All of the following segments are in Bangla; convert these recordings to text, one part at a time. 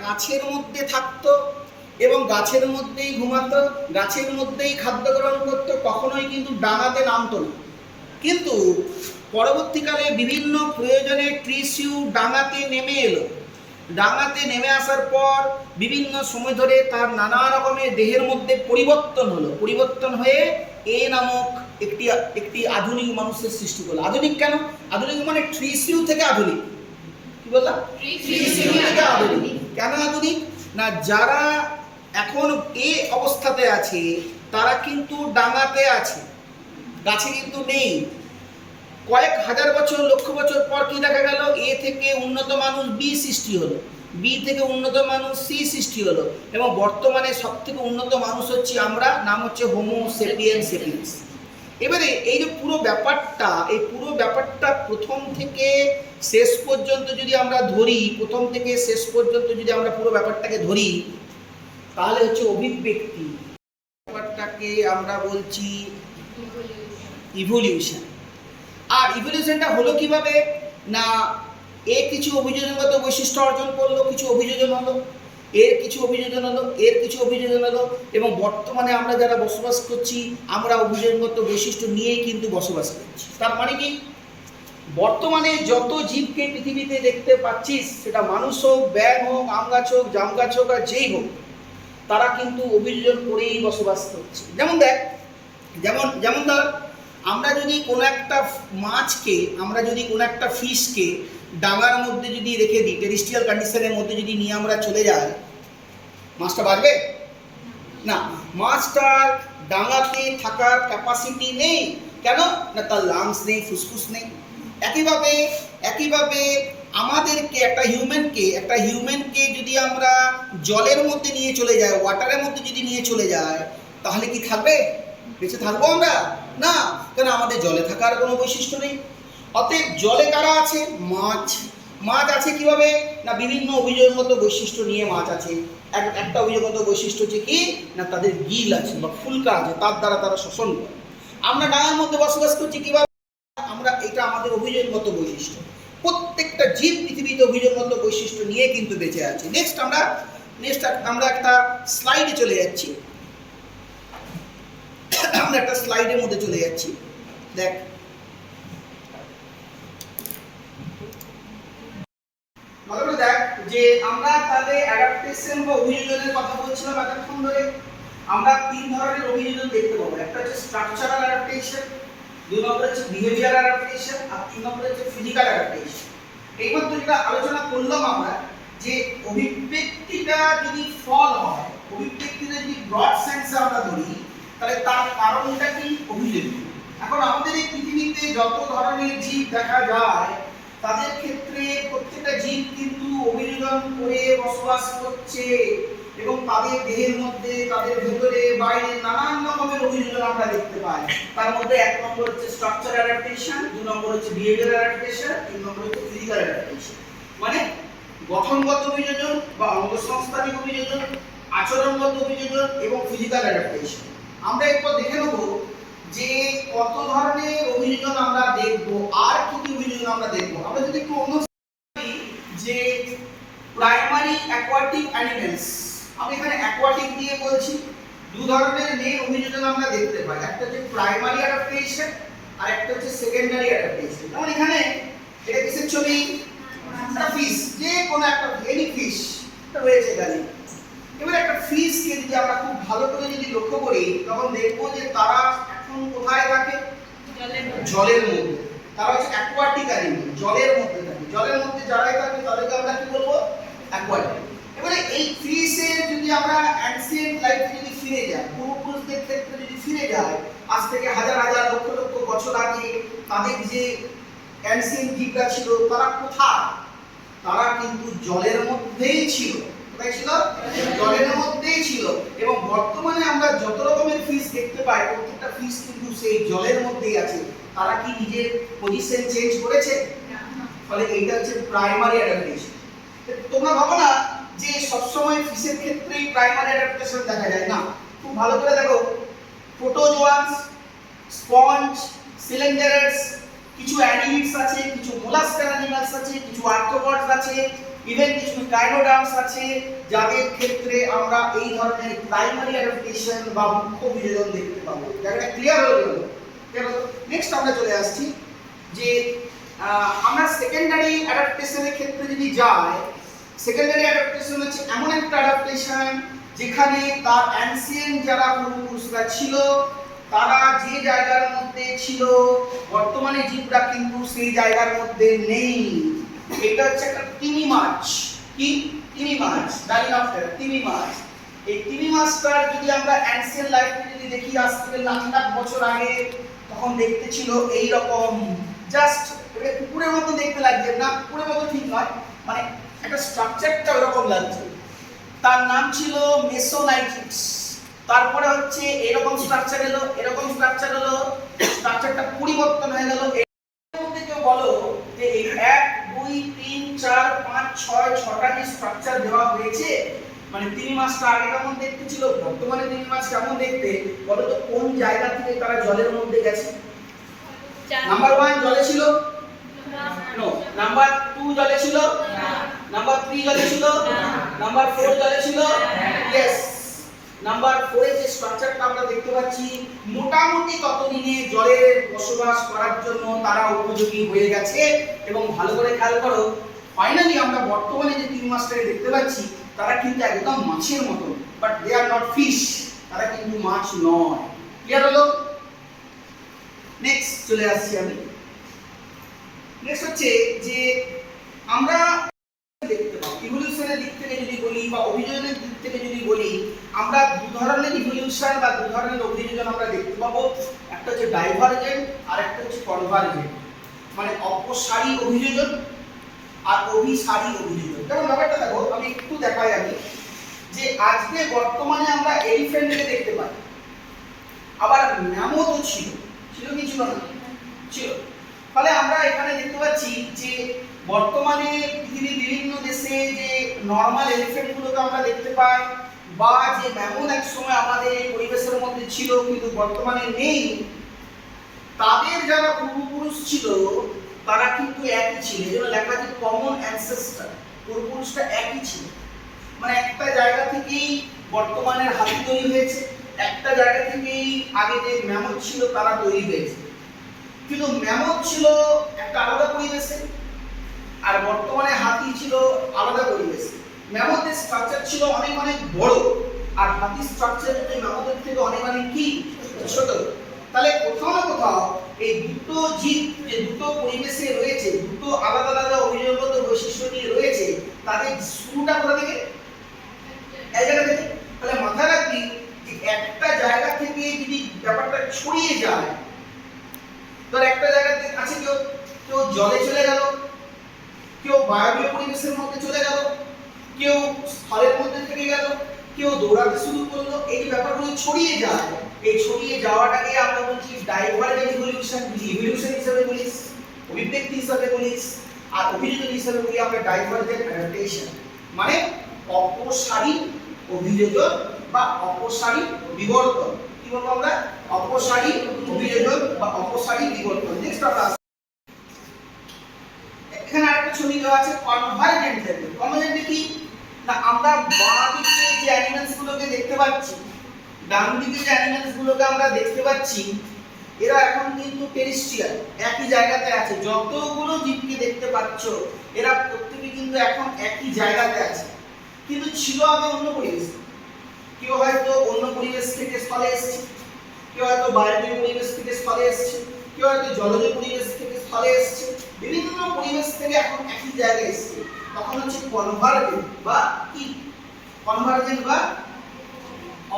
গাছের মধ্যে থাকতো এবং গাছের মধ্যেই ঘুমাতো, গাছের মধ্যেই খাদ্য গ্রহণ করতো, কখনোই কিন্তু ডাঙাতে নামতো না। কিন্তু পরবর্তীকালে বিভিন্ন প্রয়োজনে ট্রিসিউ ডাঙাতে নেমে এলো। ডাঙাতে নেমে আসার পর বিভিন্ন সময় ধরে তার নানা রকমের দেহের মধ্যে পরিবর্তন হলো, পরিবর্তন হয়ে এ নামক একটি আধুনিক মানুষের সৃষ্টি করলো। আধুনিক কেন? আধুনিক মানে ট্রিসিউ থেকে আধুনিক। কি বললাম? ট্রিসিউ থেকে আধুনিক। কেন আধুনিক? না, যারা এখন এই অবস্থাতে আছে তারা কিন্তু ডাঙাতে আছে, গাছে কিন্তু নেই। কয়েক হাজার বছর, লক্ষ বছর পর কি দেখা গেল? এ থেকে উন্নত মানুষ বি সৃষ্টি হলো, বি থেকে উন্নত মানুষ সি সৃষ্টি হলো, এবং বর্তমানে সব থেকে উন্নত মানুষ হচ্ছে আমরা, নাম হচ্ছে হোমো সেপিয়েন্স সেপিয়েন্স। এবারে এই যে পুরো ব্যাপারটা, এই পুরো ব্যাপারটা প্রথম থেকে শেষ পর্যন্ত যদি আমরা ধরি, প্রথম থেকে শেষ পর্যন্ত যদি আমরা পুরো ব্যাপারটাকে ধরি, তাহলে হচ্ছে অভিব্যক্তি। ব্যাপারটাকে আমরা বলছি ইভলিউশন। আর ইভলিউশনটা হলো কিভাবে? না, এর কিছু অভিযোজনগত বৈশিষ্ট্য অর্জন করলো, কিছু অভিযোজন হলো, এর কিছু অভিযোজন হলো, এর কিছু অভিযোজন হলো, এবং বর্তমানে আমরা যারা বসবাস করছি আমরা অভিযোজনগত বৈশিষ্ট্য নিয়েই কিন্তু বসবাস করছি। তার মানে কি? বর্তমানে যত জীবকে পৃথিবীতে দেখতে পাচ্ছিস, সেটা মানুষ হোক, ব্যাঙ হোক, আম গাছ হোক, জাম গাছ হোক, আর যেই হোক, তারা কিন্তু অভিযোজন করেই বসবাস করছে। যেমন দেখ, যেমন ধর, আমরা যদি কোনো একটা মাছকে, আমরা যদি কোনো একটা ফিশকে ডাঙার মধ্যে যদি রেখে দিই, টেরিস্ট্রিয়াল কন্ডিশনের মধ্যে যদি নিয়ে আমরা চলে যাই, মাছটা বাঁচবে না। মাছটার ডাঙাতে থাকার ক্যাপাসিটি নেই। কেন? না, তার লাংস নেই, ফুসফুস নেই। একইভাবে আমাদেরকে, একটা হিউম্যানকে যদি আমরা জলের মধ্যে নিয়ে চলে যাই, ওয়াটারের মধ্যে যদি নিয়ে চলে যায়, তাহলে কি থাকবে? বেঁচে থাকবো আমরা? না, কেন? আমাদের জলে থাকার কোনো বৈশিষ্ট্য নেই। অতএব জলে কারা আছে? মাছ। মাছ আছে কিভাবে? না, বিভিন্ন অভিযোগগত বৈশিষ্ট্য নিয়ে মাছ আছে। একটা অভিযোগগত বৈশিষ্ট্য হচ্ছে কি? না, তাদের গিল আছে বা ফুলকা আছে, তার দ্বারা তারা শ্বসন করে। আমরা ডাঙার মধ্যে বসবাস করছি কিভাবে? আমরা, এটা আমাদের অভিযোগগত বৈশিষ্ট্য। প্রত্যেকটা জীব পৃথিবীতে অভিযোগগত বৈশিষ্ট্য নিয়ে কিন্তু বেঁচে আছে। নেক্সট আমরা একটা স্লাইডে চলে যাচ্ছি। আমরা একটা স্লাইডের মধ্যে চলে যাচ্ছি। দেখ, ভালো করে দেখ যে আমরা তাহলে অ্যাডাপ্টেশন বা অভিযোজনের কথা বলছিলাম এতক্ষণ ধরে। আমরা তিন ধরনের অভিযোজন দেখতে পাবো। একটা হচ্ছে স্ট্রাকচারাল অ্যাডাপ্টেশন, দুই নম্বর হচ্ছে বিহেভিয়ার অ্যাডাপ্টেশন, আর তিন নম্বর হচ্ছে ফিজিক্যাল অ্যাডাপ্টেশন। এই মধ্যে যেটা আলোচনা করলাম আমরা, যে অভিব্যক্তিটা যদি ফল হয়, অভিব্যক্তিটা যদি ব্রড সেন্সে আমরা ধরি, তাহলে তার কারণটা কি? অভিযোজন। এখন আমাদের এই পৃথিবীতে যত ধরনের জীব দেখা যায়, তাদের ক্ষেত্রে প্রত্যেকটা জীব কিন্তু অভিযোজন করে বসবাস করছে, এবং তাদের দেহের মধ্যে, তাদের ভেতরে, বাইরে নানান রকমের অভিযোজন আমরা দেখতে পাই। তার মধ্যে এক নম্বর হচ্ছে স্ট্রাকচার অ্যাডাপ্টেশন, দুই নম্বর হচ্ছে বিহেভিয়ার অ্যাডাপ্টেশন, তিন নম্বর হচ্ছে ফিজিক্যাল অ্যাডাপ্টেশন। মানে গঠনগত অভিযোজন বা অঙ্গসংস্থানিক অভিযোজন, আচরণগত অভিযোজন এবং ফিজিক্যাল অ্যাডাপ্টেশন। আমরা এরপর দেখে নেব যে কত ধরনের অভিযোজন আমরা দেখব, আর কি কি অভিযোজন আমরা দেখব। আমরা যদি একটু অন্য যে প্রাইমারি অ্যাকোয়াটিক অ্যানিমেলস, আমি এখানে অ্যাকোয়াটিক দিয়ে বলছি। দু ধরনের মেন অভিযোজন আমরা দেখতে পাই, একটা হচ্ছে প্রাইমারি অ্যাডাপ্টেশন আর একটা হচ্ছে সেকেন্ডারি অ্যাডাপ্টেশন। যেমন এখানে এটা কিসের ছবি? একটা ফিশ, যে কোনো একটা ভেরি ফিশ রয়েছে এখানে। এবার একটা ফিশকে যদি আমরা খুব ভালো করে যদি লক্ষ্য করি, তখন দেখবো যে তারা এখন কোথায় থাকে? জলের মধ্যে। তারা হচ্ছে অ্যাকোয়াটিক অ্যানিমেল, জলের মধ্যে থাকে। জলের মধ্যে যারাই থাকে তাদেরকে আমরা কি বলবো? অ্যাকোয়াটিক। এবারে এই ফিশের যদি আমরা অ্যানসিয়েন্ট লাইফে যদি ফিরে যাই, পূর্বপুরুষদের ক্ষেত্রে যদি ফিরে যাই, আজ থেকে হাজার হাজার লক্ষ লক্ষ বছর আগে তাদের যে অ্যানসিয়েন্ট জীবরা ছিল, তারা কোথায়? তারা কিন্তু জলের মধ্যেই ছিল। কোথায় ছিল? জলের মধ্যেই ছিল। এবং বর্তমানে আমরা যত রকমের ফিশ দেখতে পাই, প্রত্যেকটা ফিশ কিন্তু সেই জলের মধ্যেই আছে। তারা কি নিজের পজিশন চেঞ্জ করেছে? ফলে এইটা হচ্ছে প্রাইমারি অ্যাডাপ্টেশন। তোমরা ভাবো না যে সবসময় ফিশের ক্ষেত্রেই প্রাইমারি অ্যাডাপ্টেশন দেখা যায়, না। খুব ভালো করে দেখো, প্রোটোজোয়ান্স, স্পঞ্জ, সিলিন্ডারেটস, কিছু অ্যানিমিডস আছে, কিছু মোলাস্কার অ্যানিমালস আছে, কিছু আর্থ্রোপডস আছে, ইভেন কিছু কাইনোডার্মস আছে যাদের ক্ষেত্রে আমরা এই ধরনের প্রাইমারি অ্যাডাপ্টেশন বা মুখ্য অভিযোজন দেখতে পাবো। জায়গাটা ক্লিয়ার হলো? নেক্সট আমরা চলে আসছি যে আমরা সেকেন্ডারি অ্যাডাপ্টেশনের ক্ষেত্রে যদি যাই, সেকেন্ডারি অ্যাডাপ্টেশন হচ্ছে এমন একটা অ্যাডাপ্টেশন যেখানে তার অ্যানসিয়েন্ট যারা পূর্বপুরুষরা ছিল তারা যে জায়গার মধ্যে ছিল বর্তমানে জীবরা কিন্তু সেই জায়গার মধ্যে নেই। এটা হচ্ছে একটা তিমি মাছ। কি তিমি মাছ? ডাইং আফটার তিমি মাছ। এই তিমি মাছটার যদি আমরা অ্যানসিয়েন্ট লাইফে যদি দেখি আজ থেকে লাখ লাখ বছর আগে, তখন দেখতে ছিল এই রকম, জাস্ট এটা কুকুরের মতো দেখতে লাগছে না, কুকুরের মতো ঠিক নয়, মানে একটা স্ট্রাকচারটা এরকম লাগছে। তার নাম ছিল মেসোনাইটিক্স। তারপরে হচ্ছে এরকম স্ট্রাকচার এলো, এরকম স্ট্রাকচার হলো, স্ট্রাকচারটা পরিবর্তন হয়ে গেল। এর মধ্যে কেউ বলো যে এই 1 2 3 4 5 6 6টা যে স্ট্রাকচার দেওয়া হয়েছে, মানে তিমি মাছটা আগে কেমন দেখতে ছিল, বর্তমানে তিমি মাছ কেমন দেখতে, বলো তো কোন জায়গা থেকে তারা জলের মধ্যে গেছে? নাম্বার 1 জলে ছিল, নো। নাম্বার 2 জলে ছিল, নাম্বার 3 জলে ছিল, নাম্বার 4 জলে ছিল, ইয়েস। নাম্বার 4 এর যে স্ট্রাকচারটা আমরা দেখতে পাচ্ছি, মোটামুটি ততদিনে জলে বসবাস করার জন্য তারা উপযোগী হয়ে গেছে। এবং ভালো করে খেয়াল করো, ফাইনালি আমরা বর্তমানে যে তিমি মাছটাকে দেখতে পাচ্ছি তারা কিন্তু একদম মাছের মতো, but they are not fish, তারা কিন্তু মাছ নয়। ক্লিয়ার হলো? নেক্সট চলে আসছি আমি। নেক্সট হচ্ছে যে আমরা দেখতে পাবো ইভলিউশনের দিক থেকে যদি বলি বা অভিযোজনের দিক থেকে যদি বলি, আমরা দু ধরনের ইভলিউশন বা দু ধরনের অভিযোজন আমরা দেখতে পাবো। একটা হচ্ছে ডাইভারজেন্ট আর একটা হচ্ছে কনভারজেন্ট, মানে অপসারী অভিযোজন আর অভিসারী অভিযোজন। যেমন ব্যাপারটা দেখো, আমি একটু দেখাই আমি যে আজকে বর্তমানে আমরা এলিফ্যান্টকে দেখতে পাই, আবার ম্যামথও ছিল। ছিল কি ছিল না? ছিল। ফলে আমরা এখানে দেখতে পাচ্ছি যে বর্তমানে পৃথিবীর বিভিন্ন দেশে যে নরমাল এলিফ্যান্ট গুলোকে আমরা দেখতে পাই, বা যে ম্যামথ এক সময় আমাদের এই পরিবেশের মধ্যে ছিল কিন্তু বর্তমানে নেই, তাদের যারা পূর্বপুরুষ ছিল তারা কিন্তু একই ছিল। এজন্য লেখা আছে কমন অ্যানসেস্টর, পূর্বপুরুষটা একই ছিল। মানে একটা জায়গা থেকেই বর্তমানের হাতি তৈরি হয়েছে, একটা জায়গা থেকেই আগে যে ম্যামথ ছিল তারা তৈরি হয়েছে। কিন্তু ম্যামথ ছিল একটা আলাদা পরিবেশে, আর বর্তমানে হাতি ছিল আলাদা পরিবেশে। ম্যামথের স্ট্রাকচার ছিল অনেক অনেক বড়, আর হাতির স্ট্রাকচার ম্যামথের থেকে অনেক অনেক কি ছোট। তাহলে কোথাও না কোথাও এই দুটো জীব যে দুটো পরিবেশে রয়েছে, দুটো আলাদা আলাদা অভিযোগগত বৈশিষ্ট্য নিয়ে রয়েছে, তাদের শুরুটা কোথা থেকে? এই জায়গা থেকে। তাহলে মাথায় রাখবি যে একটা জায়গা থেকে যদি ব্যাপারটা ছড়িয়ে যায়, ধর একটা জায়গাতে আছে কেউ কেউ জলে চলে গেল, কেউ বায়বীয় পরিবেশের মধ্যে চলে গেল, কেউ স্থলের মধ্যে থেকে গেল, কেউ দৌড়াতে শুরু করলো, এই ব্যাপারগুলো ছড়িয়ে যায়। এই ছড়িয়ে যাওয়াটাকে আমরা বলছি ডাইভারজেন্ট ইভলিউশন। ইভলিউশন হিসেবে বলিস, অভিব্যক্তি হিসেবে বলিস, আর অভিযোজন হিসেবে বলি আমরা ডাইভারজেন্ট অ্যাডাপ্টেশন, মানে অপসারী অভিযোজন বা অপসারী বিবর্তন। কি বলবো আমরা? অপসারী অভিযোজন বা অপসারী বিবর্তন। নেক্সট আমরা এখানে আরেকটা ছবি দেওয়া আছে কনভারজেন্ট লেভেল। কনভারজেন্ট কি না, আমরা বাঁ দিকে যে অ্যানিমালস গুলোকে দেখতে পাচ্ছি, ডান দিকে যে অ্যানিমালস গুলোকে আমরা দেখতে পাচ্ছি, এরা এখন কিন্তু টেরিস্ট্রিয়াল, একই জায়গাতে আছে। যতগুলো জীবকে দেখতে পাচ্ছ এরা প্রত্যেকে কিন্তু এখন একই জায়গাতে আছে, কিন্তু ছিল আগে অন্য পরিবেশ। কেউ হয়তো অন্য পরিবেশ থেকে স্থলে এসেছে, কেউ হয়তো বায়বীয় পরিবেশ থেকে স্থলে এসেছে, কেউ হয়তো জলজ পরিবেশ থেকে স্থলে এসেছে, বিভিন্ন পরিবেশ থেকে এখন একই জায়গায় এসেছে। তখন হচ্ছে কনভারজেন্ট বা কি? কনভারজেন্ট বা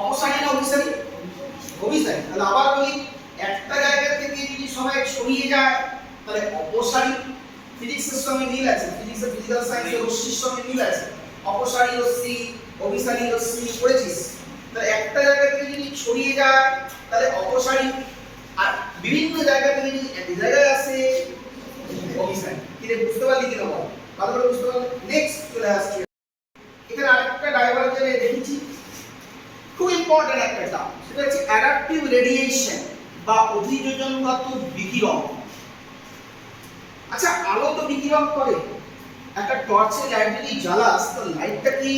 অপসারী না অভিসারী? অভিসারী। তাহলে আবার বলি, একটা জায়গা থেকে যদি সবাই ছড়িয়ে যায় তাহলে অপসারী। ফিজিক্সের সঙ্গে মিল আছে, ফিজিক্সের ফিজিক্যাল সায়েন্সের রশ্মির সঙ্গে মিল আছে। অপসারী রশ্মি, অভিসারী রশ্মি পড়েছিস। তাহলে একটা জায়গা থেকে যদি ছড়িয়ে যায় তাহলে অপসারী, আর বিভিন্ন জায়গা থেকে যদি এক জায়গায় আসে অভিসারী। এটা বুঝতে পারলি কিনা বল? ভালো করে বুঝতে পারলি? নেক্সট চলে আসছে, এখানে আরেকটা ডাইভারজেন্ট দেখেছি, খুব ইম্পর্টেন্ট একটা টার্ম, সেটা হচ্ছে অ্যাডাপটিভ রেডিয়েশন বা অভিযোজনগত বিকিরণ। আচ্ছা, আলো তো বিকিরণ করে, একটা টর্চের লাইট যদি জ্বালাস তো লাইটটা কি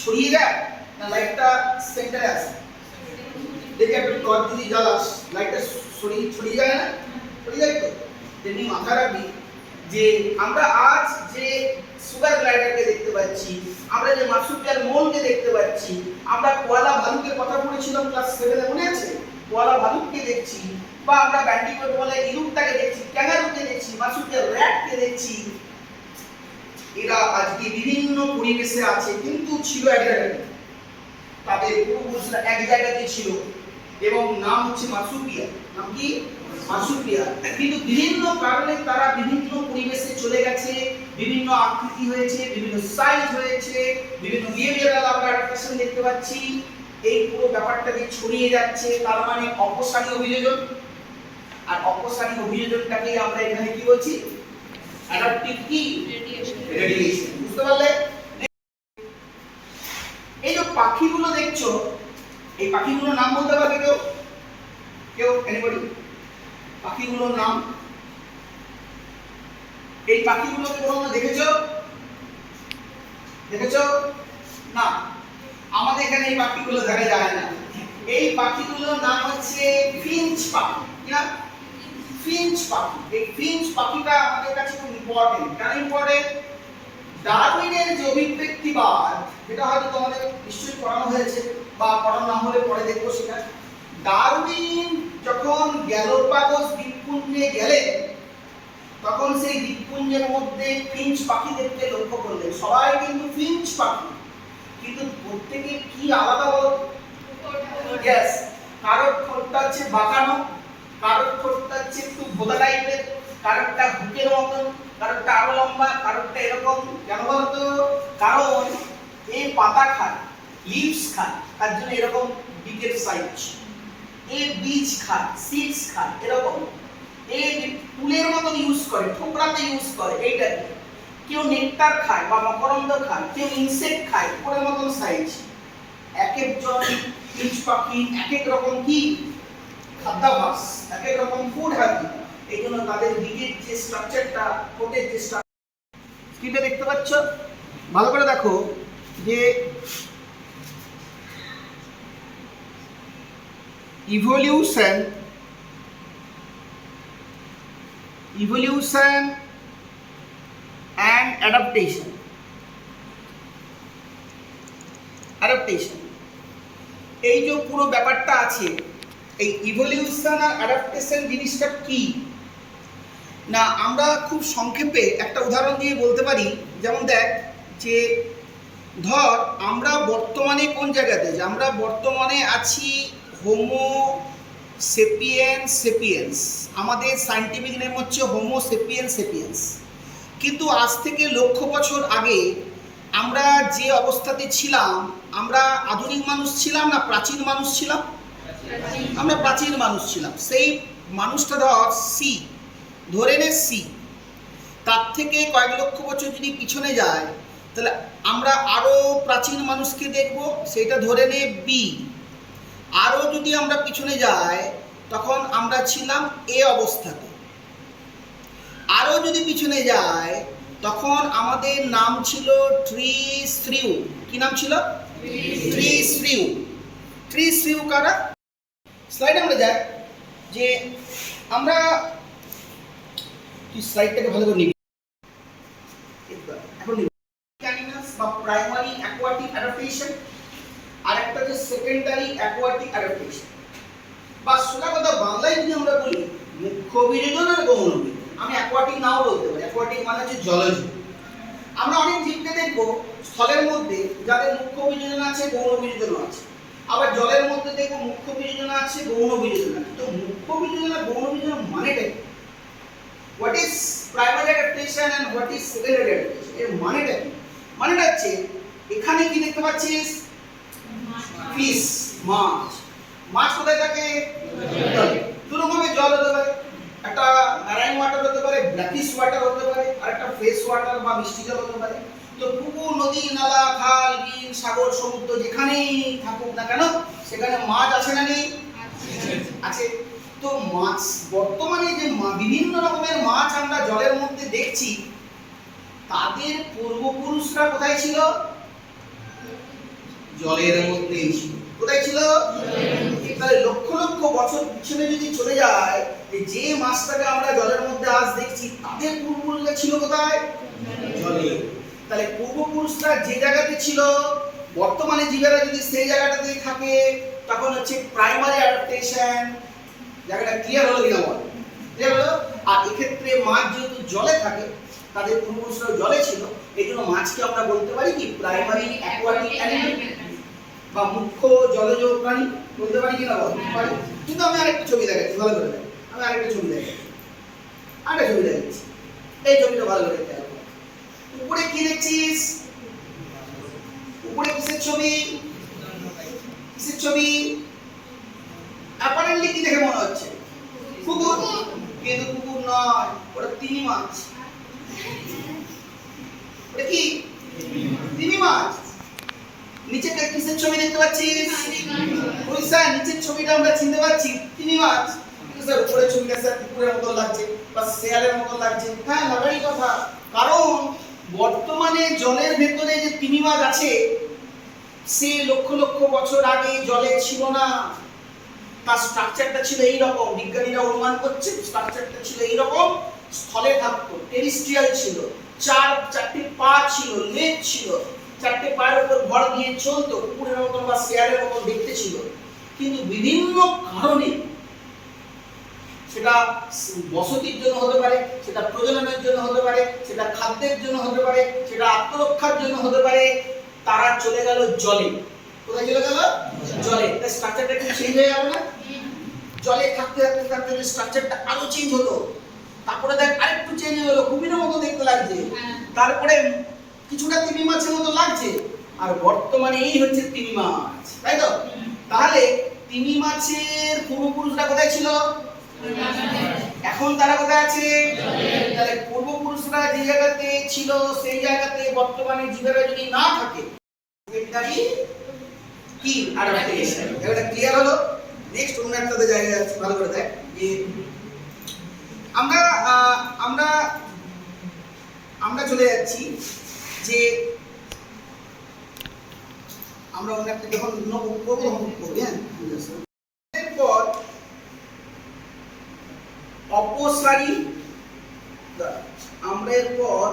ছড়িয়ে যায় না লাইটটা সেন্টারে আসে? দেখি একটা টর্চ যদি জ্বালাস লাইটটা ছড়িয়ে যায় না? ছড়িয়ে যায় তো। তেমনি মাথা রাখবি যে আমরা আজ যে সুগার গ্লাইডারকে দেখতে পাচ্ছি, আমরা যে মার্সুপিয়াল মোলকে দেখতে পাচ্ছি, আমরা কোয়ালা ভালুকের কথা পড়েছিলাম ক্লাস 7 এ, মনে আছে? কোয়ালা ভালুককে দেখছি, বা আমরা ব্যান্ডিকট বলে ইলুকটাকে দেখছি, ক্যাঙ্গারুকে দেখছি, মার্সুপিয়াল র্যাটকে দেখছি। এরা আজকে বিভিন্ন পরিবেশে আছে, কিন্তু ছিল এক জায়গায়, তাদের পূর্বপুরুষরা এক জায়গাতে ছিল এবং নাম হচ্ছে মার্সুপিয়াল। নাম কি? মার্সুপিয়াল। কিন্তু বিভিন্ন কারণে তারা বিভিন্ন পরিবেশে চলে গেছে, বিভিন্ন আকৃতি হয়েছে, বিভিন্ন সাইজ হয়েছে, বিভিন্ন বিহেভিয়ারাল আমরা অ্যাডাপ্টেশন দেখতে পাচ্ছি। এই পুরো ব্যাপারটাকে ছড়িয়ে যাচ্ছে, তার মানে অপসারী অভিযোজন। আর অপসারী অভিযোজনটাকে আমরা এখানে কি বলছি? অ্যাডাপটিভ কি? রেডিয়েশন। বুঝতে পারলে? এই যে পাখিগুলো দেখছো, এই পাখিগুলোর নাম বলতে পারবে কেউ? কেউ? এনিবডি? পাখিগুলোর নাম? এই পাখিগুলোকে কখনো দেখেছো? দেখেছো না? আমাদের এখানে এই পাখিগুলো দেখা যায় না। এই পাখিগুলোর নাম হচ্ছে ফিঞ্চ পাখি। কি না? ফিঞ্চ পাখি। এই ফিঞ্চ পাখিটা আমাদের কাছে খুব ইম্পর্টেন্ট। কেন ইম্পর্টেন্ট? ডারউইনের যে অভিব্যক্তিবাদ, যেটা হয়তো তোমাদের নিশ্চয়ই পড়ানো হয়েছে বা পড়ানো না হলে পরে দেখবো সেটা। ডারউইন যখন গ্যালোপাগোস দ্বীপপুঞ্জে গেলেন, তখন সেই দ্বীপপুঞ্জের মধ্যে ফিঞ্চ পাখিদেরকে লক্ষ্য করলেন। সবাই কিন্তু ফিঞ্চ পাখি, কিন্তু প্রত্যেকে কি আলাদা বলো? ইয়েস, কারোর ঠোঁটটা হচ্ছে বাঁকানো, কারোর ঠোঁটটা হচ্ছে একটু ভোঁতা টাইপের, কারোরটা হুকের মতন, কারোরটা আরো লম্বা, কারোরটা এরকম। কেন বলতো? কারণ এই পাতা খায়, লিভস খায়, তার জন্য এরকম বিকের সাইজ। এই বীজ খায়, সিডস খায়, এরকম। এই ফুলের মতন ইউজ করে, ঠোকরাতে ইউজ করে এইটাকে। কেউ নেকটার খায় বা মকরন্দ খায়, কেউ ইনসেক্ট খায়, ফুলের মতন সাইজ। এক একজন ফিঞ্চ পাখি এক এক রকম কি খাদ্যাভ্যাস, এক এক রকম ফুড হ্যাবিট। এই জন্য তাদের বিকের যে স্ট্রাকচারটা, ঠোঁটের যে স্ক্রিনে দেখতে পাচ্ছ, ভালো করে দেখো যে ইভলিউশন and adaptation এই যে পুরো ব্যাপারটা আছে, এই ইভলিউশন আর অ্যাডাপ্টেশন জিনিসটা কি না, আমরা খুব সংক্ষেপে একটা উদাহরণ দিয়ে বলতে পারি। যেমন দেখ যে ধর আমরা বর্তমানে কোন জায়গাতে, যে আমরা বর্তমানে আছি হোমো সেপিয়েন্স। আমাদের সায়েন্টিফিক নেম হচ্ছে হোমো সেপিয়েন্স। কিন্তু আজ থেকে লক্ষ বছর আগে আমরা যে অবস্থাতে ছিলাম, আমরা আধুনিক মানুষ ছিলাম না প্রাচীন মানুষ ছিলাম? আমরা প্রাচীন মানুষ ছিলাম। সেই মানুষটা ধর সি, ধরে নে সি, তার থেকে কয়েক লক্ষ বছর যদি পিছনে যায়, তাহলে আমরা আরো প্রাচীন মানুষকে দেখব, সেটা ধরে নে বি। আরো যদি আমরা পিছনে যাই, তখন আমরা ছিলাম এ অবস্থাতে। আরো যদি পিছনে যায়, তখন আমাদের নাম ছিল ট্রিশ্রিউ। কি নাম ছিল? ট্রিশ্রিউ কারা? স্লাইডে আমরা যাই যে আমরা কি স্লাইডটাকে ভালো করে নিবি এখন। ক্যানিনাস বা প্রাইমারি অ্যাকোয়াটিক অ্যাডাপ্টেশন, আর একটা যে সেকেন্ডারি অ্যাকোয়াটিক অ্যাডাপ্টেশন, বা সোজা কথা বাংলায় যদি আমরা বলি মুখ্য অভিযোজন আর গৌণ অভিযোজন। আমি অ্যাকোয়াটিক নাও বলতে পারি, অ্যাকোয়াটিক মানে হচ্ছে জলজ। আমরা অনেক জীবকে দেখবো স্থলের মধ্যে যাদের মুখ্য অভিযোজন আছে, গৌণ অভিযোজন আছে। আবার জলের মধ্যে দেখবো মুখ্য অভিযোজন আছে, গৌণ অভিযোজন আছে। তো মুখ্য অভিযোজন আর গৌণ অভিযোজন মানেটা কি? What is primary adaptation and what is secondary adaptation? এর মানেটা কি? মানেটা হচ্ছে এখানে কি দেখতে পাচ্ছিস? ফিশ, মাছ কোথায় থাকে? দু রকমের জল হতে পারে, একটা ম্যারাইন ওয়াটার হতে পারে, ব্ল্যাকিশ ওয়াটার হতে পারে, আর একটা ফ্রেশ ওয়াটার বা মিষ্টি জল হতে পারে। তো পুকুর, নদী, নালা, খাল, বিল, সাগর, সমুদ্র যেখানেই থাকুক না কেন, সেখানে মাছ আছে না নেই? আছে। তো মাছ বর্তমানে যে বিভিন্ন রকমের মাছ আমরা জলের মধ্যে দেখছি, তাদের পূর্বপুরুষরা কোথায় ছিল? জলের মধ্যেই ছিল। কোথায় ছিল? তাহলে লক্ষ লক্ষ বছর পিছনে যদি চলে যায়, যে মাছটাকে আমরা জলের মধ্যে আজ দেখছি তাদের পূর্বপুরুষরা ছিল কোথায়? জলে। তাহলে পূর্বপুরুষরা যে জায়গাতে ছিল, বর্তমানে জীবেরা যদি সেই জায়গাটাতে থাকে, তখন হচ্ছে প্রাইমারি অ্যাডাপ্টেশন। জায়গাটা ক্লিয়ার হলো কিনা বল? ক্লিয়ার হলো? আর এক্ষেত্রে মাছ যেহেতু জলে থাকে, তাদের পূর্বপুরুষরা জলে ছিল, এই জন্য মাছকে আমরা বলতে পারি কি প্রাইমারি অ্যাকোয়াটিক অ্যানিমেল বা মুখ্য জলজ প্রাণী বলতে পারি কিনা বল? পারি। কিন্তু আমি আরেকটা ছবি দেখাচ্ছি, ভালো করে দেখ। আমি আরেকটা ছবি দেখাচ্ছি, এই ছবিটা ভালো করে দেখ। উপরে কি দেখছিস? উপরে কিসের ছবি? কিসের ছবি? অ্যাপারেন্টলি কি দেখে মনে হচ্ছে? কুকুর। কিন্তু কুকুর নয়, ওটা তিমি মাছ। ওটা কি? তিমি মাছ। নিচেটা কিসের ছবি দেখতে পাচ্ছিস? ওই স্যার নিচের ছবিটা আমরা চিনতে পারছি তিমি মাছ। কিন্তু স্যার উপরের ছবিটা স্যার কুকুরের মতো লাগছে বা শেয়ালের মতো লাগছে। হ্যাঁ, লাগারই কথা। কারণ বর্তমানে জলের ভেতরে যে তিমি মাছ আছে, সে লক্ষ লক্ষ বছর আগে জলে ছিল না। তার স্ট্রাকচারটা ছিল এই রকম। বিজ্ঞানীরা অনুমান করছে স্ট্রাকচারটা ছিল এই রকম। স্থলে থাকতো, টেরিস্ট্রিয়াল ছিল, চারটে পা ছিল, লেজ ছিল, চারটে পায়ের উপর ভর দিয়ে চলতো, কুকুরের মতো বা শেয়ালের মতো দেখতে ছিল। কিন্তু বিভিন্ন কারণে, সেটা বসতির জন্য হতে পারে, সেটা প্রজননের জন্য হতে পারে, সেটা খাদ্যের জন্য হতে পারে, সেটা আত্মরক্ষার জন্য হতে পারে, তারা চলে গেল জলে। কোথায় চলে গেল? জলে। তাই স্ট্রাকচারটা একটু চেঞ্জ হয়ে গেল না? জলে থাকতে থাকতে থাকতে স্ট্রাকচারটা আরো চেঞ্জ হলো। তারপরে দেখ আরেকটু চেঞ্জ হলো, কুমিরের মতো দেখতে লাগছে। তারপরে কিছুটা তিমি মাছের মতো লাগছে। আর বর্তমানে এই হচ্ছে তিমি মাছ, তাই তো? তাহলে তিমি মাছের পূর্বপুরুষরা কোথায় ছিল? এখন তারা কোথায় আছে? তাহলে পূর্বপুরুষরা যে জায়গাতে ছিল সেই জায়গাতে বর্তমানে জীবেরা যদি না থাকে, কি অ্যাডাপ্টেশন। এটা ক্লিয়ার হলো? নেক্সট অন্য একটা জায়গায় যাচ্ছি, ভালো করে দেখ। যে আমরা আমরা আমরা চলে যাচ্ছি যে আমরা অন্য একটা যখন করবো, হ্যাঁ, এরপর অপসারী। আমরা এরপর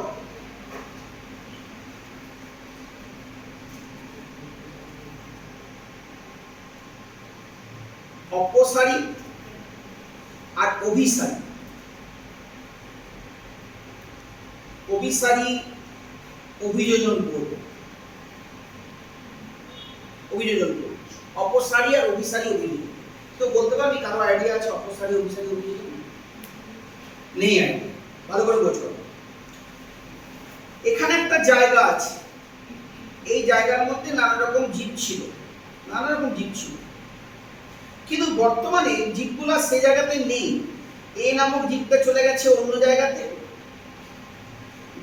অপসারী আর অভিসারী। অভিসারী অভিযোজন করব, অপসারী আর অভিসারী অভিযোজন। তো বলতে পারবি কারো আইডিয়া আছে অপসারী অভিসারী অভিযোজন? নেই আইডিয়া। ভালো করে বোঝো। এখানে একটা জায়গা আছে, এই জায়গার মধ্যে নানা রকম জীব ছিল, কিন্তু বর্তমানে জীবগুলা সে জায়গাতে নেই। এ নামক জীবটা চলে গেছে অন্য জায়গাতে,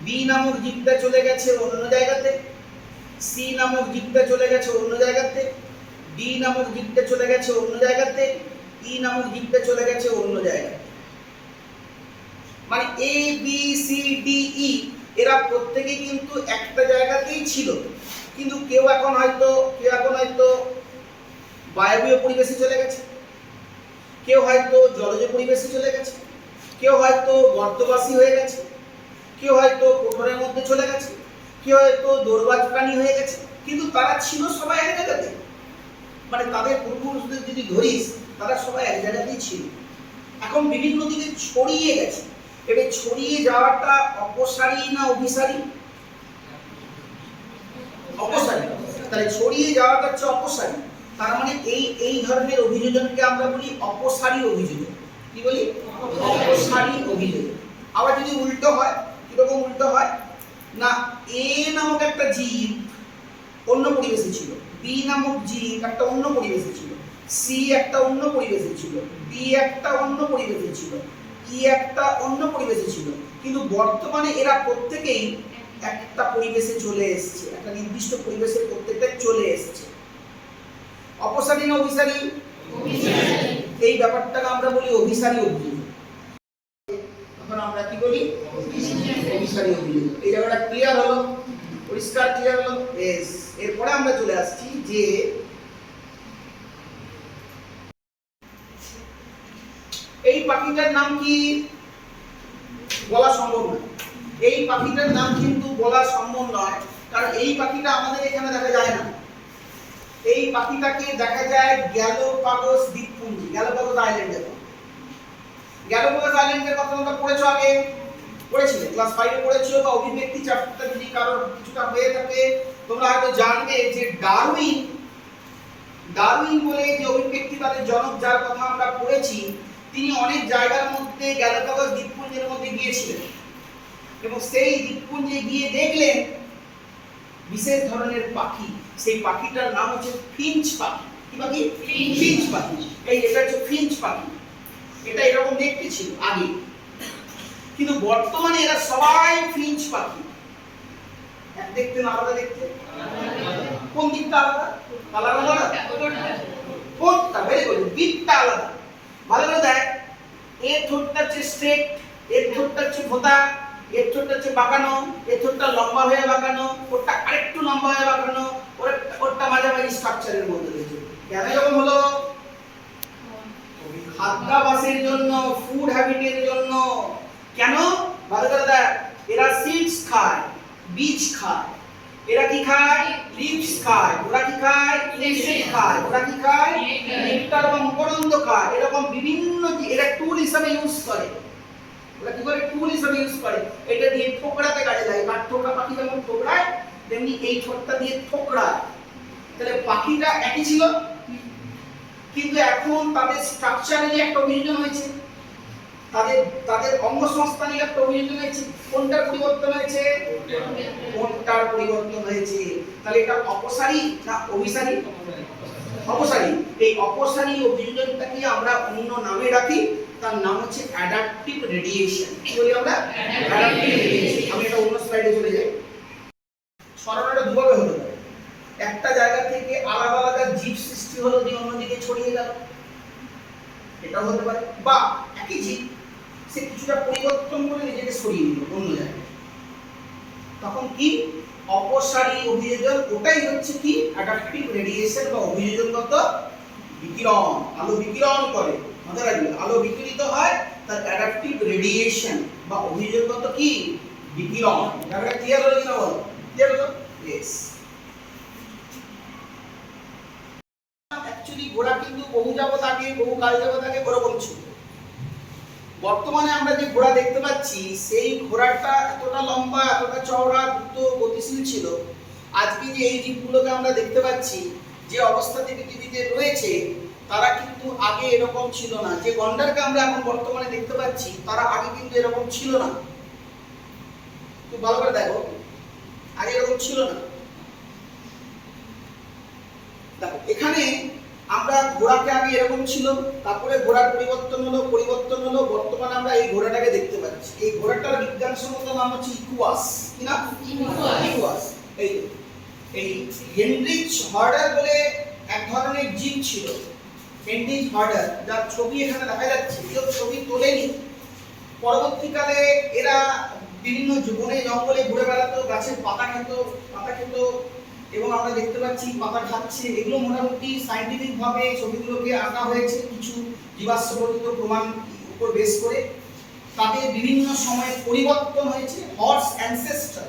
বি নামক জীবটা চলে গেছে অন্য জায়গাতে, সি নামক জীবটা চলে গেছে অন্য জায়গাতে, ডি নামক জীবটা চলে গেছে অন্য জায়গাতে, ই নামক জীবটা চলে গেছে অন্য জায়গাতে। মানে A B C D E এরা প্রত্যেকেই কিন্তু একটা জায়গাতেই ছিল, কিন্তু কেউ এখন হয়তো বায়বীয় পরিবেশে চলে গেছে, কেউ হয়তো জলজ পরিবেশে চলে গেছে, কেউ হয়তো গর্তবাসী হয়ে গেছে, কেউ হয়তো কোঠরের মধ্যে চলে গেছে, কেউ হয়তো দৌড়বাজ প্রাণী হয়ে গেছে, কিন্তু তারা ছিল সবাই এক জায়গাতে। মানে তাদের পূর্বপুরুষদের যদি ধরিস, তারা সবাই এক জায়গাতেই ছিল। এখন বিভিন্ন দিকে ছড়িয়ে গেছে। এবার ছড়িয়ে যাওয়াটা অপসারী না অভিসারী? অপসারী। তাহলে ছড়িয়ে যাওয়াটা হচ্ছে অপসারী। তার মানে এই ধরনের অভিযোজনকে আমরা বলি অপসারী অভিযোজন। কি বলি? অপসারী অভিযোজন। আবার যদি উল্টো হয়, কিরকম উল্টো হয় না, এ নামক একটা জীব অন্য পরিবেশে ছিল, বি নামক জীব একটা অন্য পরিবেশে ছিল, সি একটা অন্য পরিবেশে ছিল, ডি একটা অন্য পরিবেশে ছিল, ই একটা অন্য পরিবেশে ছিল, কিন্তু বর্তমানে এরা প্রত্যেকেই একটা পরিবেশে চলে এসেছে, একটা নির্দিষ্ট পরিবেশে প্রত্যেকটা চলে এসেছে। অপসারী না অভিসারী? এই ব্যাপারটাকে আমরা বলি অভিসারী অভিযোজন। তখন আমরা কি বলি? অভিসারী অভিযোজন। এই জায়গাটা ক্লিয়ার হলো? পরিষ্কার ক্লিয়ার হলো? বেশ, এরপরে আমরা চলে আসছি যে এই পাখিটার নাম কি বলা সম্ভব নয়। এই পাখিটার নাম কিন্তু বলা সম্ভব নয়, কারণ এই পাখিটা আমাদের এখানে দেখা যায় না। এই পাখিটাকে দেখা যায় গ্যালোপাগোস দ্বীপপুঞ্জে, গ্যালোপাগোস আইল্যান্ডে। গ্যালোপাগোস আইল্যান্ডের কথা তোমরা পড়েছো, আগে পড়েছিলে, ক্লাস 5 এ পড়েছো, বা অভিব্যক্তি চ্যাপ্টারটা যদি কারোর কিছুটা হয়ে থাকে তোমরা হয়তো জানবে যে ডারউইন বলে যে অভিব্যক্তিবাদের জনক, যার কথা আমরা পড়েছি, তিনি অনেক জায়গার মধ্যে গ্যালোপাগোস দ্বীপপুঞ্জের মধ্যে গিয়েছিলেন এবং সেই দ্বীপপুঞ্জে গিয়ে দেখলেন বিশেষ ধরনের পাখি। সেই পাখিটার নাম হচ্ছে ফিঞ্চ পাখি। কি পাখি? ফিঞ্চ পাখি। এটা হচ্ছে ফিঞ্চ পাখি। এটা এরকম দেখতে ছিল আগে, কিন্তু বর্তমানে এরা সবাই ফিঞ্চ পাখি। এক দেখতে না আলাদা দেখতে? কোন দিকটা আলাদা? কালার আলাদা? কোনটা? ভেরি গুড, দিকটা আলাদা। ভালো করে দেখ, এর ঠোঁটটা হচ্ছে স্ট্রেট, এর ঠোঁটটা হচ্ছে ভোঁতা, এর ঠোঁটটা হচ্ছে বাঁকানো, এর ঠোঁটটা লম্বা হয়ে বাঁকানো, ওরটা আরেকটু লম্বা হয়ে বাঁকানো, ওরটা মাঝামাঝি স্ট্রাকচারের মধ্যে রয়েছে। কেন এরকম হলো? খাদ্যাভ্যাসের জন্য, ফুড হ্যাবিটের জন্য। কেন? ভালো করে দেখ, এরা সিডস খায়, বীজ খায়। এরা কি খায়? লিভস খায়। ওরা কি খায়? ইনসেক্ট খায়। ওরা কি খায়? নেকটার এবং মকরন্দ খায়। এরকম বিভিন্ন, এরা টুল হিসেবে ইউজ করে। ওরা কি করে? টুল হিসেবে ইউজ করে। এটা দিয়ে ঠোকরাতে কাজে লাগে। কাঠ ঠোকরা পাখি যেমন ঠোকরায়, তেমনি এই ঠোঁটটা দিয়ে ঠোকরায়। তাহলে পাখিটা একই ছিল, কিন্তু এখন তাদের স্ট্রাকচারে একটা অভিযোজন হয়েছে, তাদের অঙ্গসংস্থানে একটা অভিযোজন হয়েছে। কোনটার পরিবর্তন হয়েছে? কোনটার পরিবর্তন হয়েছে? তাহলে এটা অপসারী না অভিসারী? অপসারী। এই অপসারী অভিযোজনটাকে আমরা অন্য নামে রাখি, তার নাম হচ্ছে অ্যাডাপটিভ রেডিয়েশন। কি বলি আমরা? Adaptive radiation. আমি এটা অন্য স্লাইডে চলে যাই। সরানোটা দুভাবে হতে পারে। একটা জায়গা থেকে আলাদা আলাদা জীব সৃষ্টি হলো, দিয়ে অন্যদিকে ছড়িয়ে গেল, এটাও হতে পারে। বা একই জীব সে কিছুটা পরিবর্তন করে নিজেকে সরিয়ে নিল অন্য জায়গায়, তখন কি? অপসারী অভিযোজন। ওটাই হচ্ছে কি? অ্যাডাপটিভ রেডিয়েশন বা অভিযোজনগত বিকিরণ। আলো বিকিরণ করে, মনে রাখবে, আলো বিকিরিত হয়, তার অ্যাডাপটিভ রেডিয়েশন বা অভিযোজনগত কি? বিকিরণ। এটা ক্লিয়ার হলো কিনা বলো? ক্লিয়ার হলো? यस। অ্যাকচুয়ালি ঘোড়া কিন্তু বহু যাবত আগে, বহু কাল যাবত আগে ওরকম ছিল। বর্তমানে আমরা যে ঘোড়া দেখতে পাচ্ছি, সেই ঘোড়াটা এতটা লম্বা, এতটা চওড়া, দ্রুত গতিশীল ছিল। আজকে যে এই জীবগুলোকে আমরা দেখতে পাচ্ছি, যে অবস্থাতে পৃথিবীতে রয়েছে, তারা কিন্তু আগে এরকম ছিল না। যে গন্ডারকে আমরা এখন বর্তমানে দেখতে পাচ্ছি, তারা আগে কিন্তু এরকম ছিল না। খুব ভালো করে দেখো, আগে এরকম ছিল না। দেখো এখানে আমরা ঘোড়াকে আগে এরকম ছিল, তারপরে ঘোড়ার পরিবর্তন হলো, বর্তমানে আমরা এই ঘোড়াটাকে দেখতে পাচ্ছি। এই ঘোড়াটার বিজ্ঞানসম্মত নাম হচ্ছে ইকুয়াস। কি নাম? ইকুয়াস। এই হেনরিচ হার্ডার বলে এক ধরনের জীব ছিল, হেনরিচ হার্ডার, যার ছবি এখানে দেখা যাচ্ছে। কেউ ছবি তোলেনি। পরবর্তীকালে এরা বিভিন্ন বনে জঙ্গলে ঘুরে বেড়াতো, গাছের পাতা খেত এবং আমরা দেখতে পাচ্ছি পাতা খাচ্ছে। এগুলো মোটামুটি সায়েন্টিফিক ভাবে ছবিগুলোকে আঁকা হয়েছে কিছু জীবাশ্মবর্ধিত প্রমাণ উপর বেস করে। তাদের বিভিন্ন সময়ে পরিবর্তন হয়েছে। হর্স অ্যানসেস্টর,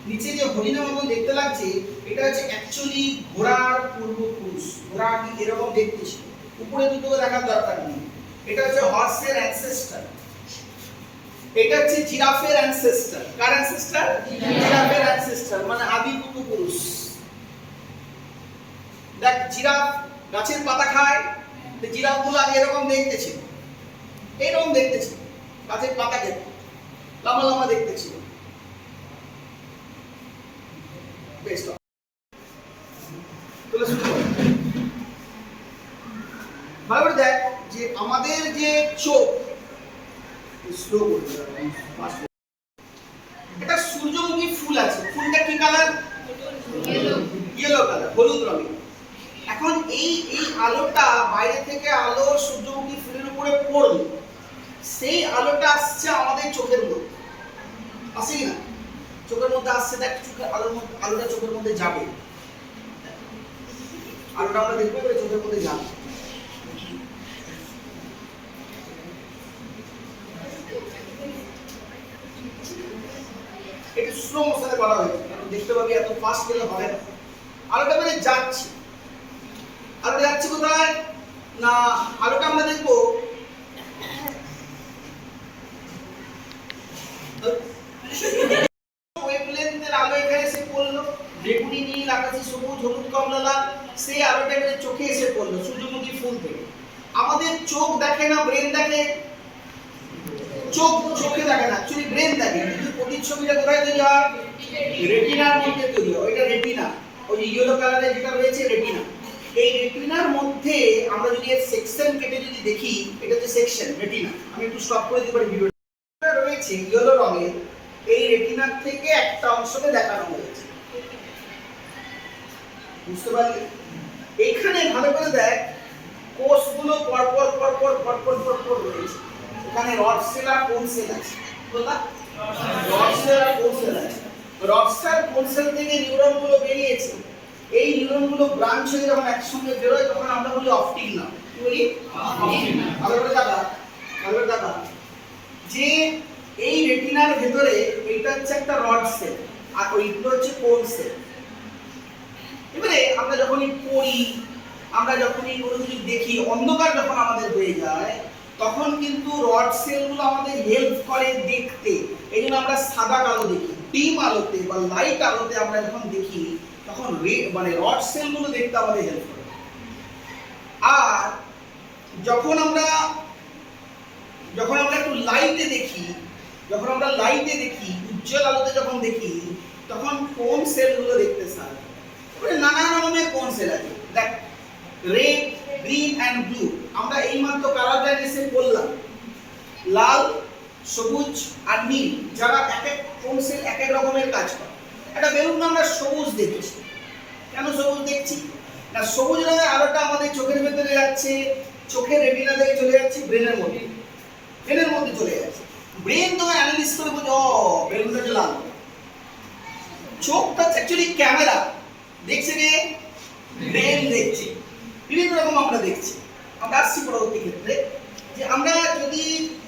নিচে যে হরিণের মতন দেখতে লাগছে, এটা হচ্ছে অ্যাকচুয়ালি ঘোড়ার পূর্বপুরুষ। ঘোড়া কি এরকম দেখতে ছিল, উপরে দুটোকে দেখার দরকার নেই। এটা হচ্ছে হর্সের অ্যানসেস্টর। এটা হচ্ছে জিরাফের অ্যানসেস্টর। কার অ্যানসেস্টর? জিরাফের অ্যানসেস্টর, মানে আদি পূর্বপুরুষ। দেখ, জিরাফ গাছের পাতা খায়, জিরাফগুলো আগে এরকম দেখতে ছিল, এইরকম দেখতে ছিল, গাছের পাতা খেত, লম্বা লম্বা দেখতে ছিল। ভালো করে দেখ যে আমাদের যে চোখ, এটা সূর্যমুখী ফুল আছে। ফুলটা কি কালার? ইয়েলো কালার, হলুদ রঙের। এখন এই আলোটা বাইরে থেকে আলো সূর্যমুখী ফুলের উপরে পড়লো, সেই আলোটা আসছে আমাদের চোখের মধ্যে, আসে কি না? চোখের মধ্যে আসছে, দেখ চোখের আলোটা চোখের মধ্যে যাবে, আলোটা আমরা দেখবো এবারে চোখের মধ্যে যাবে। একটু স্লো মোশনে করা হয়েছে, দেখতে পাবি এত ফাস্ট গেলে হবে না। আলোটা মানে যাচ্ছে, আলোটা যাচ্ছে কোথায় না, আলোটা আমরা দেখবো ওয়েভলেন্থের আলো এখানে এসে পড়লো, বেগুনি নীল, আকাশি সবুজ, হলুদ, কমলা লাল, সেই আলোটা এবারে চোখে এসে পড়লো সূর্যমুখী ফুল থেকে। আমাদের চোখ দেখে না, ব্রেন দেখে। চোখে দেখে না, অ্যাকচুয়ালি ব্রেন দেখে। কিন্তু প্রতিচ্ছবিটা কোথায় তৈরি হয়? রেটিনার মধ্যে তৈরি হয়। এটা রেটিনা, ওই ইয়েলো কালারে যেটা রয়েছে রেটিনা। এই রেটিনার মধ্যে আমরা যদি এর সেকশন কেটে যদি দেখি, এটা হচ্ছে সেকশন রেটিনা। আমি একটু স্টপ করে দিতে পারি ভিডিওটা। রয়েছে ইয়েলো রঙের, এই রেটিনার থেকে একটা অংশকে দেখানো হয়েছে, বুঝতে পারলি? এইখানে ভালো করে দেখ, কোষগুলো পরপর পরপর পরপর পরপর রয়েছে। এখানে রড সেল আর কোন সেল আছে, বললাম রড সেল আর কোন সেল আছে। রড সেল কোন সেল থেকে নিউরনগুলো বেরিয়েছে, এই নিউরনগুলো ব্রাঞ্চ হয়ে যখন একসঙ্গে বেরোয় তখন আমরা বলি অপটিক নার্ভ। কি বলি? ভালো করে দেখা যে এই রেটিনার ভেতরে এইটা হচ্ছে একটা রড সেল আর ওইগুলো হচ্ছে কোন সেল। এবারে আমরা যখনই পড়ি, আমরা যখনই কোনো কিছু দেখি, অন্ধকার যখন আমাদের হয়ে যায় তখন কিন্তু রড সেলগুলো আমাদের হেল্প করে দেখতে। এই জন্য আমরা সাদা কালো দেখি। ডিম আলোতে বা লাইট আলোতে আমরা যখন দেখি তখন মানে রড সেলগুলো দেখতে আমাদের হেল্প করে। আর যখন আমরা একটু লাইটে দেখি, উজ্জ্বল আলোতে যখন দেখি তখন কোন সেলগুলো দেখতে সাহায্য করে। নানা রকমের কোন সেল আছে, দেখ রেড, গ্রিন এন্ড ব্লু। আমরা এইমাত্র কালার ব্লাইন্ডনেসে বললাম লাল, সবুজ আর নীল, যারা এক এক কোন সেল এক এক রকমের কাজ করে। একটা বেলুন আমরা সবুজ দেখছি, কেন সবুজ দেখছি না, সবুজ রঙের আলোটা আমাদের চোখের ভেতরে যাচ্ছে, চোখের রেটিনা থেকে চলে যাচ্ছে ব্রেনের মধ্যে চলে যাচ্ছে। ব্রেন তো অ্যানালিসিস করে বলে ও বেলুনটা লাল। চোখটা অ্যাকচুয়ালি ক্যামেরা, দেখছে কে? ব্রেন দেখছে। বিভিন্ন রকম আমরা দেখছি। আমরা আসছি পরবর্তী ক্ষেত্রে যে আমরা যদি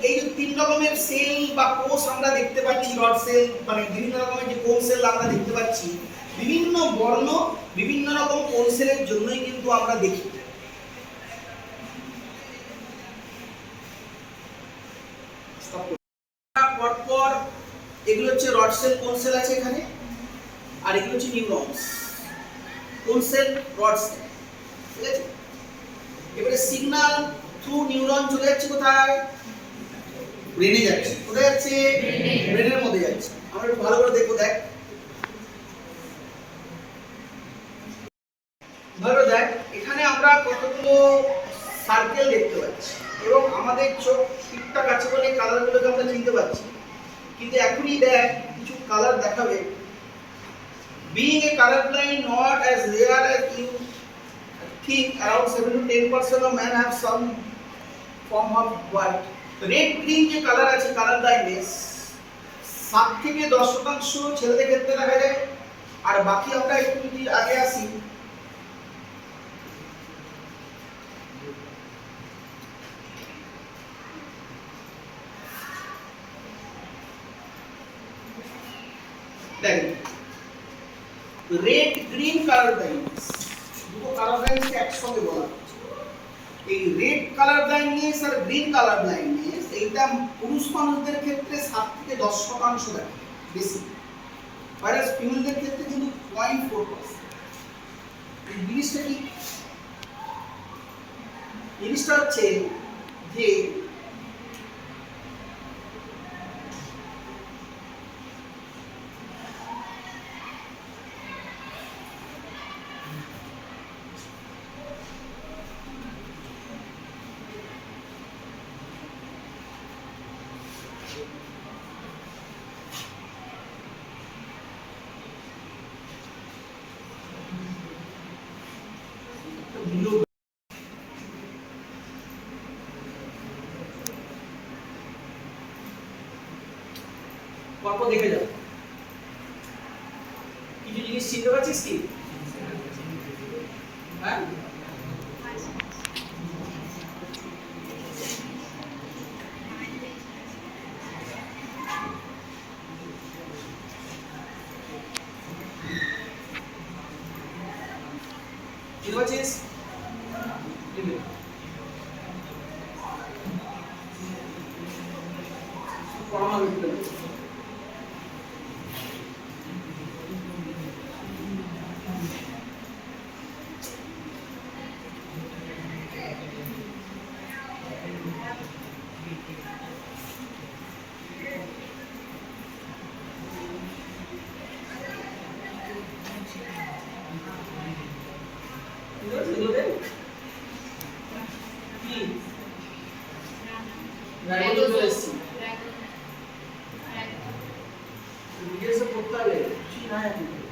এই যে তিন রকমের সেল বা কোষ আমরা দেখতে পাচ্ছি, রড সেল মানে বিভিন্ন রকমের যে কোন সেল আমরা দেখতে পাচ্ছি, বিভিন্ন বর্ণ বিভিন্ন রকম কোন সেলের জন্যই কিন্তু আমরা দেখি। পরপর এগুলো হচ্ছে রড সেল, কোন সেল আছে এখানে, আর এগুলো হচ্ছে নিউরনস। কোন সেল? Rod cell. ঠিক আছে, এবারে সিগন্যাল থ্রু নিউরন চলে যাচ্ছে কোথায়? ব্রেনে যাচ্ছে। কোথায় যাচ্ছে? ব্রেনের মধ্যে যাচ্ছে। আমরা একটু ভালো করে দেখো, দেখ ভালো দেখ, এখানে আমরা কতগুলো সার্কেল দেখতে পাচ্ছি এবং আমাদের চোখ ঠিকঠাক আছে বলে কালারগুলোকে আমরা চিনতে পারছি। কিন্তু এখনই দেখ কিছু কালার দেখাবে। Being a colorblind not as rare as you think, around 7 to 10% of men have some form of white. Red green যে কালার আছে, কালার ব্লাইন্ডনেস 7 থেকে 10% ছেলেদের ক্ষেত্রে দেখা যায়। আর বাকি আমরা একটু যদি আগে আসি, দেখেন রেড গ্রিন কালার ব্লাইন্ডনেস, দুটো কালার ব্লাইন্ডনেস একসঙ্গে বলা হচ্ছে। এই রেড কালার ব্লাইন্ডনেস আর গ্রিন কালার ব্লাইন্ডনেস এইটা পুরুষ মানুষদের ক্ষেত্রে 7 থেকে 10% দেখা বেশি, whereas ফিমেলদের ক্ষেত্রে কিন্তু 0.4%। এই জিনিসটা কি? জিনিসটা হচ্ছে যে পরপর দেখে যাও। কিছু জিনিস চিনতে পারছিস কি? হ্যাঁ, চিনতে পারছিস? পড়ানো হয়েছিল। পড়তে হবে, কিছুই নাই এখন।